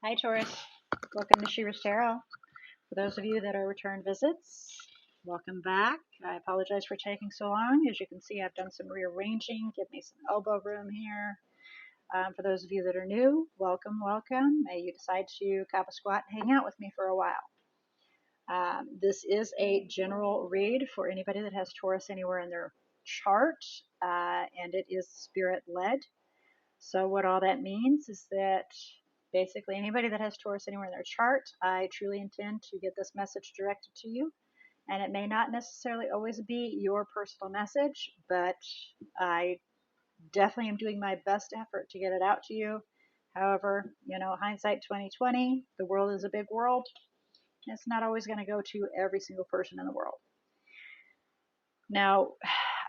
Hi Taurus, welcome to She-ruhz Tarot. For those of you that are return visits, welcome back. I apologize for taking so long. As you can see, I've done some rearranging, give me some elbow room here. For those of you that are new, welcome, welcome. May you decide to cap a squat and hang out with me for a while. This is a general read for anybody that has Taurus anywhere in their chart, and it is spirit-led. So what all that means is that basically anybody that has Taurus anywhere in their chart, I truly intend to get this message directed to you. And it may not necessarily always be your personal message, but I definitely am doing my best effort to get it out to you. However, hindsight 2020, the world is a big world. It's not always going to go to every single person in the world. Now,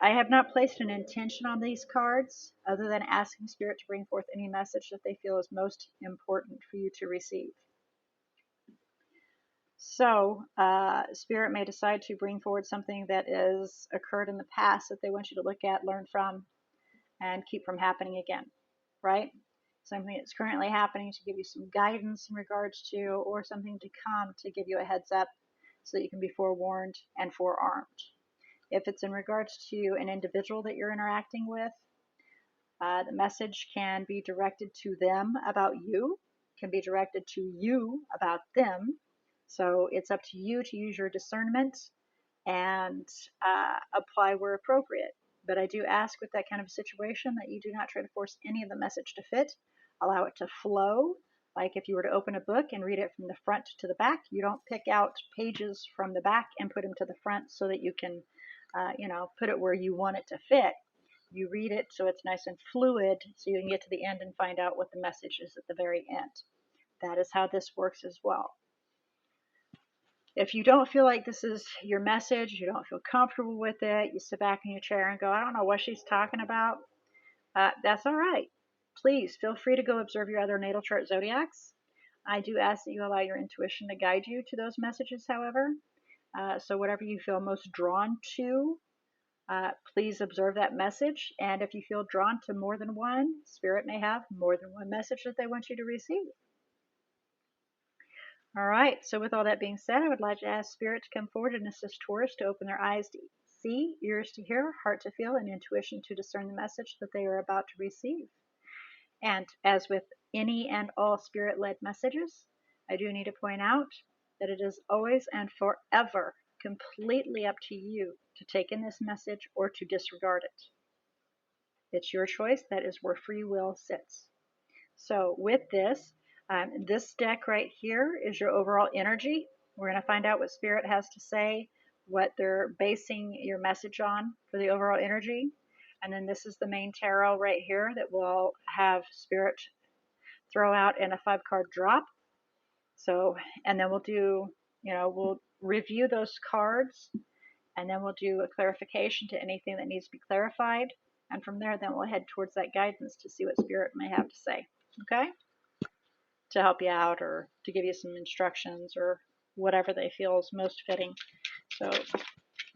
I have not placed an intention on these cards other than asking Spirit to bring forth any message that they feel is most important for you to receive. So, Spirit may decide to bring forward something that has occurred in the past that they want you to look at, learn from, and keep from happening again, right? Something that's currently happening to give you some guidance in regards to, or something to come to give you a heads up so that you can be forewarned and forearmed. If it's in regards to an individual that you're interacting with, the message can be directed to them about you, can be directed to you about them. So it's up to you to use your discernment and apply where appropriate. But I do ask with that kind of situation that you do not try to force any of the message to fit. Allow it to flow. Like if you were to open a book and read it from the front to the back, you don't pick out pages from the back and put them to the front so that you can put it where you want it to fit. You read it so it's nice and fluid so you can get to the end and find out what the message is at the very end. That is how this works as well. If you don't feel like this is your message, you don't feel comfortable with it, you sit back in your chair and go, I don't know what she's talking about, that's all right. Please feel free to go observe your other natal chart zodiacs. I do ask that you allow your intuition to guide you to those messages, however. So whatever you feel most drawn to, please observe that message. And if you feel drawn to more than one, Spirit may have more than one message that they want you to receive. All right, so with all that being said, I would like to ask Spirit to come forward and assist Taurus to open their eyes to see, ears to hear, heart to feel, and intuition to discern the message that they are about to receive. And as with any and all Spirit-led messages, I do need to point out that it is always and forever completely up to you to take in this message or to disregard it. It's your choice. That is where free will sits. So with this, this deck right here is your overall energy. We're going to find out what Spirit has to say, what they're basing your message on for the overall energy. And then this is the main tarot right here that will have Spirit throw out in a 5-card drop. So, and then we'll do, we'll review those cards, and then we'll do a clarification to anything that needs to be clarified. And from there, then we'll head towards that guidance to see what Spirit may have to say. Okay? To help you out or to give you some instructions or whatever they feel is most fitting. So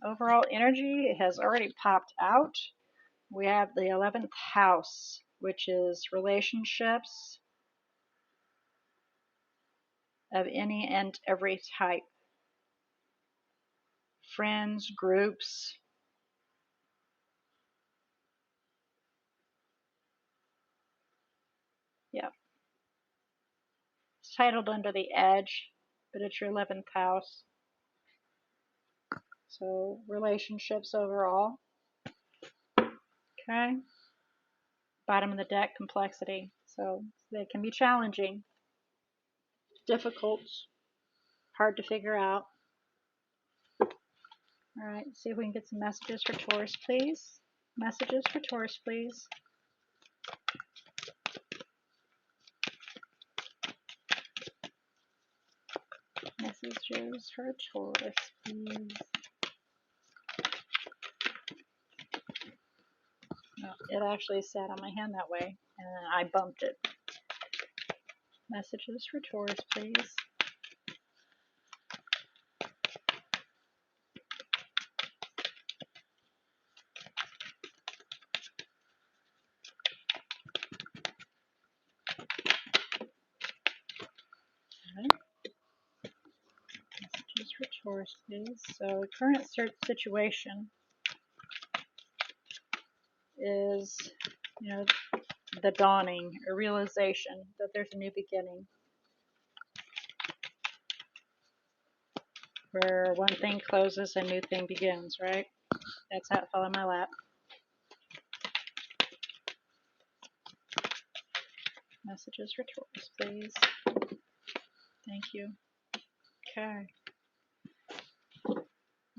overall energy has already popped out. We have the 11th house, which is relationships of any and every type. Friends, groups, yeah. It's titled Under the Edge, but it's your 11th house. So relationships overall. Okay. Bottom of the deck, complexity. So they can be challenging, difficult, hard to figure out. All right, see if we can get some messages for Taurus, please. Messages for Taurus, please. Messages for Taurus, please. No, it actually sat on my hand that way, and then I bumped it. Messages for Taurus, please. Taurus, please. So the current situation is, the dawning, a realization that there's a new beginning. Where one thing closes, a new thing begins, right? That's how it fell in my lap. Messages for Taurus, please. Thank you. Okay.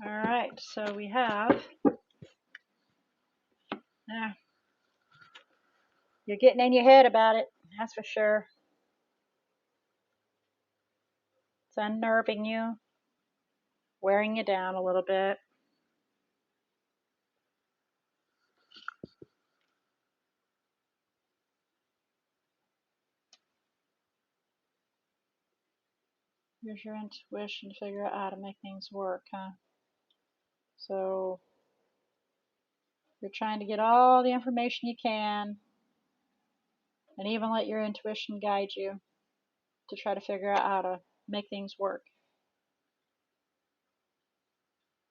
All right, so we have, you're getting in your head about it, that's for sure. It's unnerving you, wearing you down a little bit. Use your intuition to figure out how to make things work, huh? So you're trying to get all the information you can and even let your intuition guide you to try to figure out how to make things work.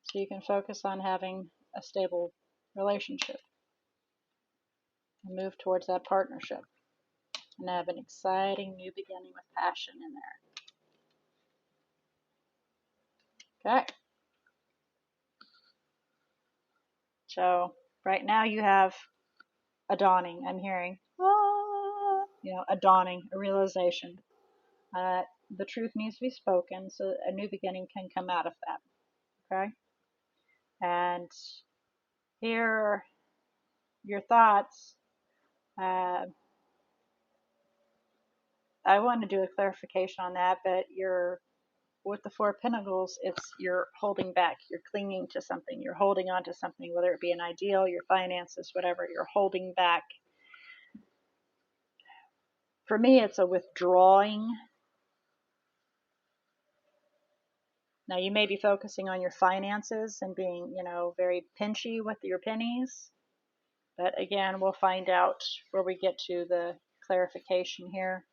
So you can focus on having a stable relationship and move towards that partnership and have an exciting new beginning with passion in there. Okay. So right now you have a dawning. I'm hearing, a dawning, a realization. The truth needs to be spoken so a new beginning can come out of that. Okay. And here are your thoughts. I want to do a clarification on that, but with the Four of Pentacles, you're holding back, you're clinging to something, you're holding on to something, whether it be an ideal, your finances, whatever, you're holding back. For me, it's a withdrawing. Now, you may be focusing on your finances and being, very pinchy with your pennies. But again, we'll find out where we get to the clarification here.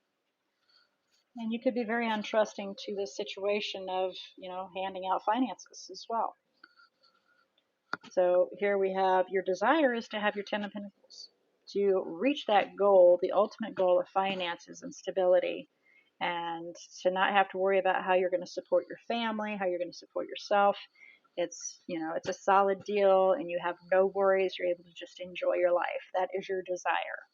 And you could be very untrusting to the situation of, handing out finances as well. So here we have your desire is to have your Ten of Pentacles. To reach that goal, the ultimate goal of finances and stability, and to not have to worry about how you're going to support your family, how you're going to support yourself. It's a solid deal and you have no worries. You're able to just enjoy your life. That is your desire.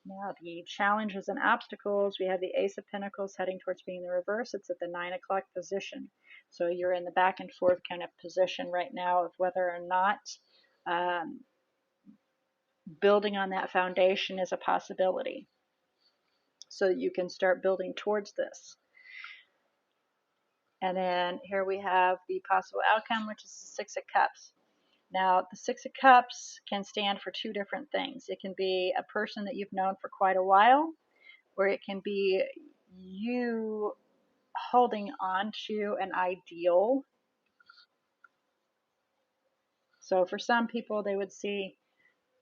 Now, the challenges and obstacles, we have the Ace of Pentacles heading towards being the reverse. It's at the 9 o'clock position. So you're in the back and forth kind of position right now of whether or not building on that foundation is a possibility. So you can start building towards this. And then here we have the possible outcome, which is the Six of Cups. Now, the Six of Cups can stand for two different things. It can be a person that you've known for quite a while, or it can be you holding on to an ideal. So for some people, they would see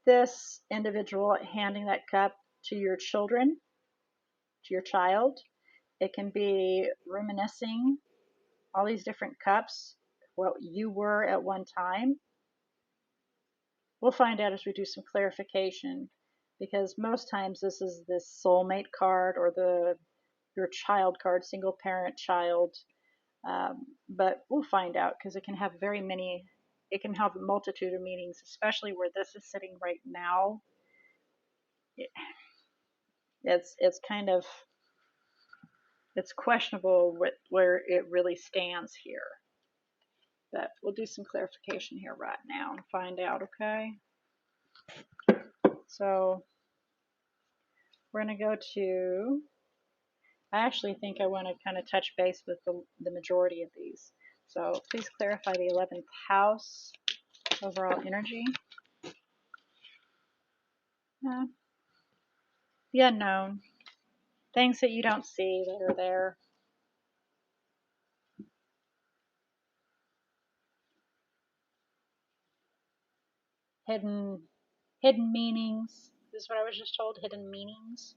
this individual handing that cup to your children, to your child. It can be reminiscing all these different cups, what you were at one time. We'll find out as we do some clarification, because most times this is this soulmate card or your child card, single parent child. But we'll find out because it can have it can have a multitude of meanings, especially where this is sitting right now. It's kind of, it's questionable where it really stands here. But we'll do some clarification here right now and find out, okay? So we're going to go to, I actually think I want to kind of touch base with the majority of these. So please clarify the 11th house overall energy. The unknown. Things that you don't see that are there. Hidden meanings. This is what I was just told, hidden meanings.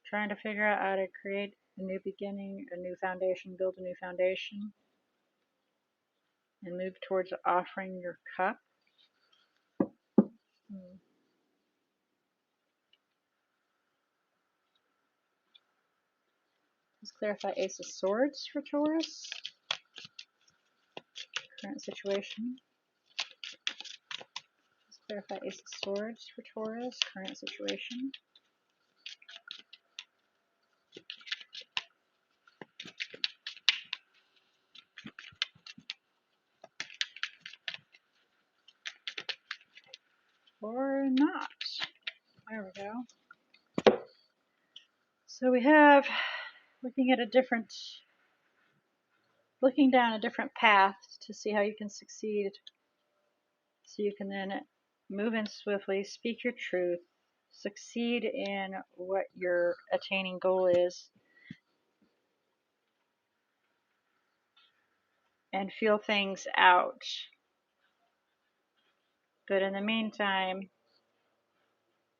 Trying to figure out how to create a new beginning, a new foundation, build a new foundation, and move towards offering your cup. Let's clarify Ace of Swords for Taurus. Current situation. Let's clarify Ace of Swords for Taurus. Current situation. Or not. There we go. So we have looking down a different path to see how you can succeed. So you can then move in swiftly, speak your truth, succeed in what your attaining goal is, and feel things out. But in the meantime,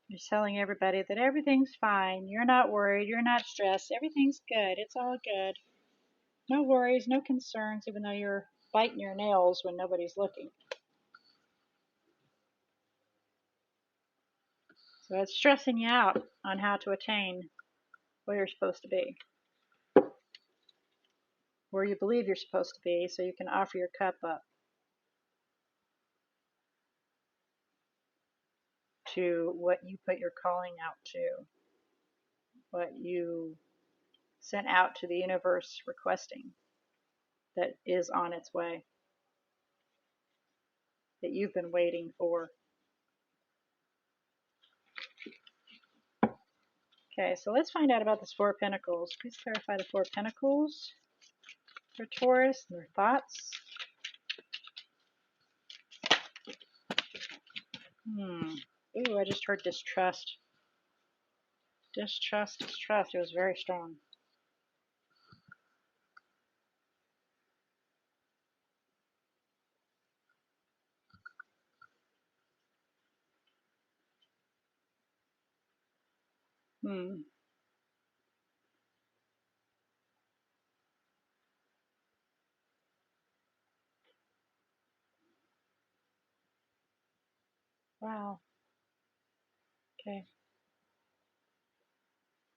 you're telling everybody that everything's fine. You're not worried. You're not stressed. Everything's good. It's all good. No worries, no concerns, even though you're biting your nails when nobody's looking. So it's stressing you out on how to attain where you're supposed to be, where you believe you're supposed to be, so you can offer your cup up to what you put your calling out to, what you sent out to the universe requesting, that is on its way, that you've been waiting for. Okay, so let's find out about this Four of Pentacles. Please clarify the Four of Pentacles for Taurus and their thoughts. Ooh, I just heard distrust. Distrust. It was very strong. Wow. Okay.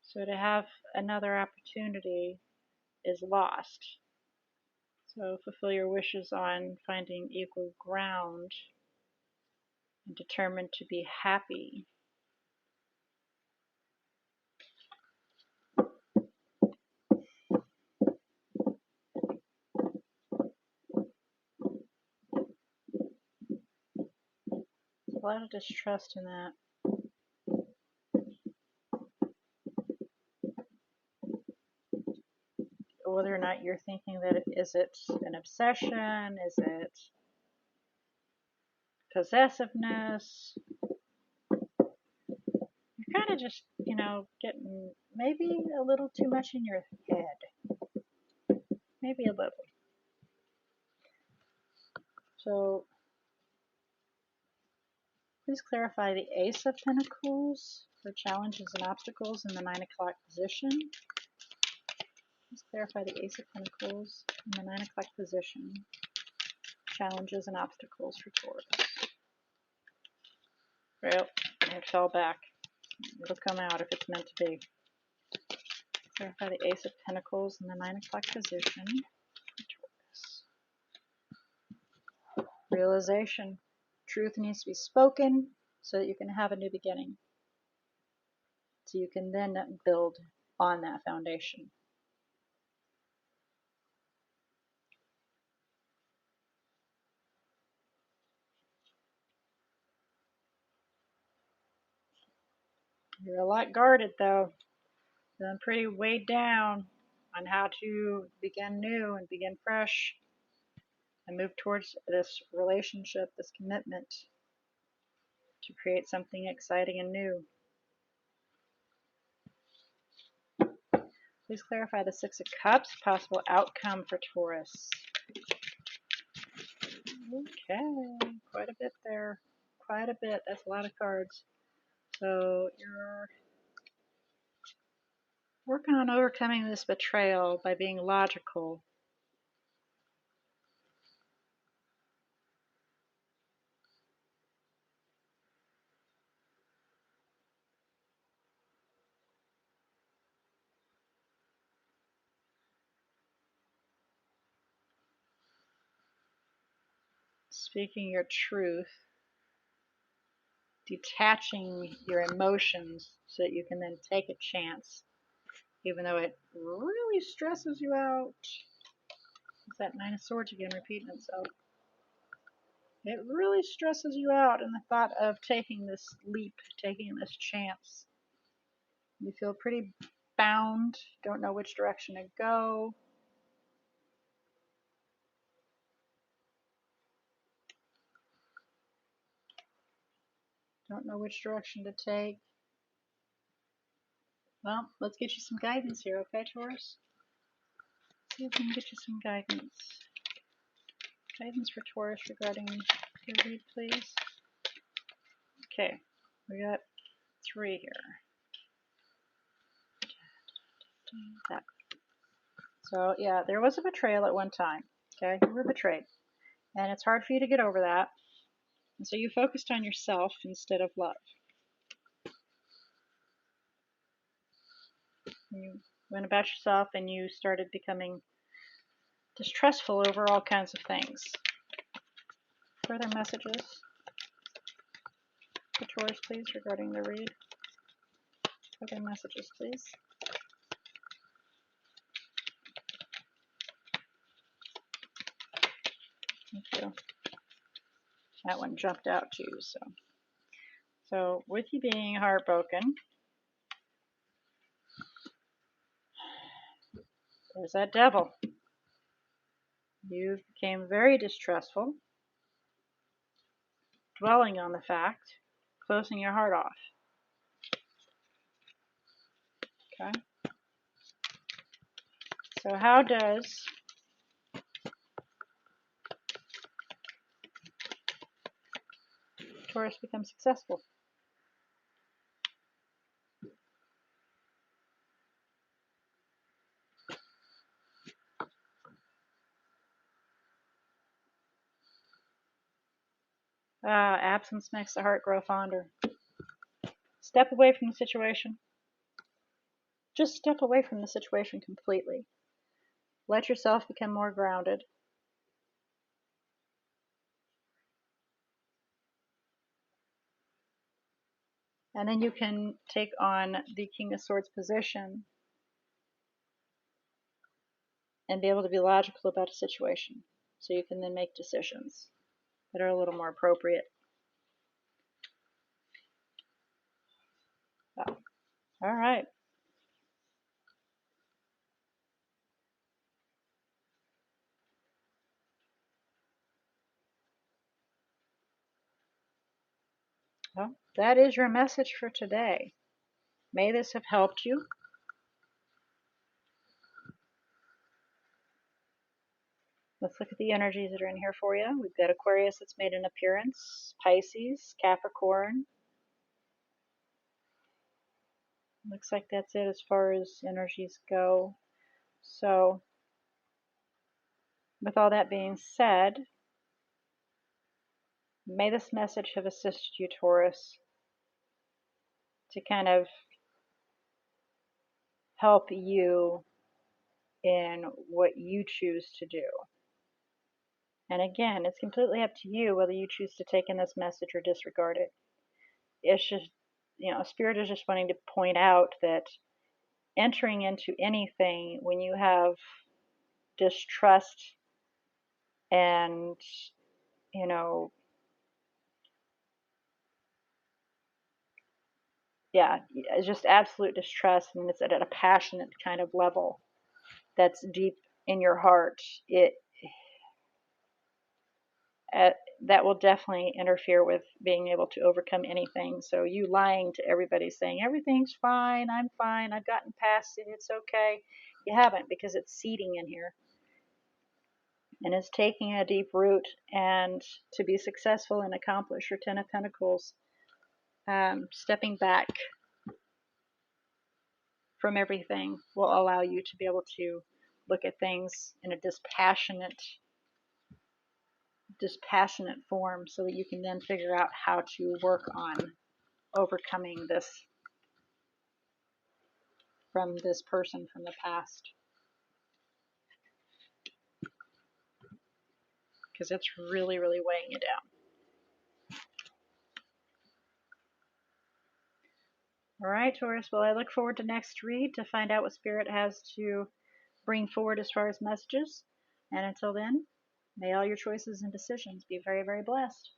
So to have another opportunity is lost. So fulfill your wishes on finding equal ground and determined to be happy. There's a lot of distrust in that. Whether or not you're thinking that is it an obsession, is it possessiveness? You're kind of just, getting maybe a little too much in your head. Maybe a little. So please clarify the Ace of Pentacles for challenges and obstacles in the 9 o'clock position. Please clarify the Ace of Pentacles in the 9 o'clock position. Challenges and obstacles for Taurus. Well, it fell back. It'll come out if it's meant to be. Clarify the Ace of Pentacles in the 9 o'clock position for Taurus. Realization. Truth needs to be spoken so that you can have a new beginning. So you can then build on that foundation. You're a lot guarded though. I'm pretty weighed down on how to begin new and begin fresh and move towards this relationship, this commitment to create something exciting and new. Please clarify the Six of Cups, possible outcome for Taurus. Okay, quite a bit there. Quite a bit. That's a lot of cards. So you're Working on overcoming this betrayal by being logical. Speaking your truth. Detaching your emotions so that you can then take a chance, even though it really stresses you out. It's that Nine of Swords again repeating itself. It really stresses you out in the thought of taking this leap, taking this chance. You feel pretty bound, don't know which direction to go. Don't know which direction to take. Well, let's get you some guidance here, okay, Taurus? See if we can get you some guidance. Guidance for Taurus regarding your read, please. Okay, we got 3 here. That. So, yeah, there was a betrayal at one time. Okay, you were betrayed. And it's hard for you to get over that. And so you focused on yourself instead of love. You went about yourself and you started becoming distrustful over all kinds of things. Further messages for Taurus, please, regarding the read. Further messages, please. Thank you. That one jumped out to you. So with you being heartbroken, there's that devil. You became very distrustful, dwelling on the fact, closing your heart off. Okay? So how does Taurus become successful? Absence makes the heart grow fonder. Step away from the situation. Just step away from the situation completely. Let yourself become more grounded. And then you can take on the King of Swords position and be able to be logical about a situation. So you can then make decisions that are a little more appropriate. So, all right. Well, that is your message for today. May this have helped you. Let's look at the energies that are in here for you. We've got Aquarius that's made an appearance, Pisces, Capricorn. Looks like that's it as far as energies go. So, with all that being said, may this message have assisted you, Taurus, to kind of help you in what you choose to do. And again, it's completely up to you whether you choose to take in this message or disregard it. It's just, Spirit is just wanting to point out that entering into anything when you have distrust and, it's just absolute distrust, and it's at a passionate kind of level that's deep in your heart. That will definitely interfere with being able to overcome anything. So you lying to everybody saying everything's fine, I'm fine, I've gotten past it, it's okay. You haven't, because it's seeding in here. And it's taking a deep root. And to be successful and accomplish your 10 of Pentacles, stepping back from everything will allow you to be able to look at things in a dispassionate form, so that you can then figure out how to work on overcoming this from this person from the past, because it's really, really weighing you down. All right, Taurus. Well, I look forward to next read to find out what Spirit has to bring forward as far as messages. And until then, may all your choices and decisions be very, very blessed.